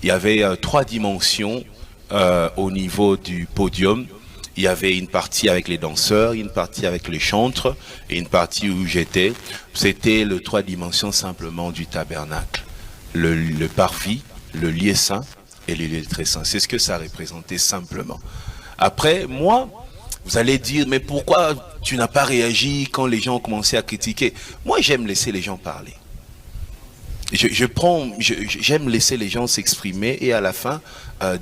Il y avait 3 dimensions au niveau du podium. Il y avait une partie avec les danseurs, une partie avec les chantres et une partie où j'étais. C'était le 3 dimensions simplement du tabernacle. Le parvis, le lieu saint et le lieu très saint. C'est ce que ça représentait simplement. Après, moi, vous allez dire, mais pourquoi tu n'as pas réagi quand les gens ont commencé à critiquer? Moi, j'aime laisser les gens parler. J'aime laisser les gens s'exprimer et à la fin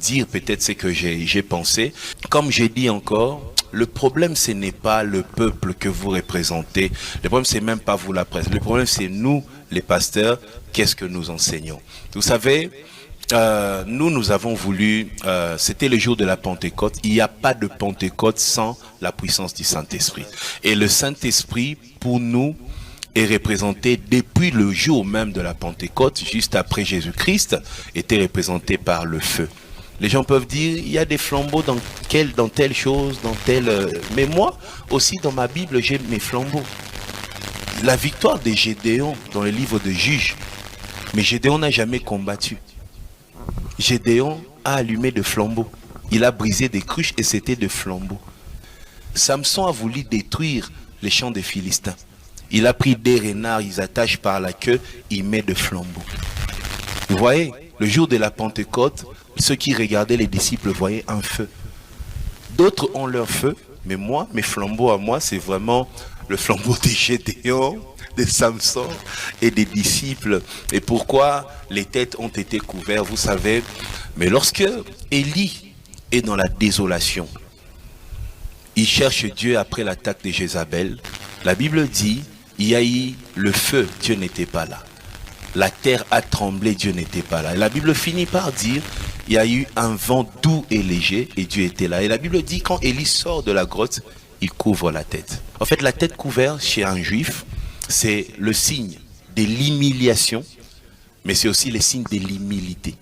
dire peut-être ce que j'ai pensé. Comme j'ai dit encore, le problème ce n'est pas le peuple que vous représentez. Le problème c'est même pas vous la presse. Le problème c'est nous, les pasteurs, qu'est-ce que nous enseignons. Vous savez, nous avons voulu, c'était le jour de la Pentecôte. Il n'y a pas de Pentecôte sans la puissance du Saint-Esprit. Et le Saint-Esprit, pour nous, est représenté depuis le jour même de la Pentecôte, juste après Jésus-Christ, était représenté par le feu. Les gens peuvent dire, il y a des flambeaux dans telle chose, dans telle... Mais moi, aussi dans ma Bible, j'ai mes flambeaux. La victoire de Gédéon dans le livre de Juges, mais Gédéon n'a jamais combattu. Gédéon a allumé des flambeaux. Il a brisé des cruches et c'était des flambeaux. Samson a voulu détruire les champs des Philistins. Il a pris des renards, ils attachent par la queue, il met de flambeaux. Vous voyez, le jour de la Pentecôte, ceux qui regardaient les disciples voyaient un feu. D'autres ont leur feu, mais moi, mes flambeaux à moi, c'est vraiment le flambeau de Gédéon, de Samson et des disciples. Et pourquoi les têtes ont été couvertes, vous savez. Mais lorsque Élie est dans la désolation, il cherche Dieu après l'attaque de Jézabel. La Bible dit, il y a eu le feu, Dieu n'était pas là. La terre a tremblé, Dieu n'était pas là. Et la Bible finit par dire, il y a eu un vent doux et léger et Dieu était là. Et la Bible dit, quand Élie sort de la grotte, il couvre la tête. En fait, la tête couverte chez un juif, c'est le signe de l'humiliation, mais c'est aussi le signe de l'humilité.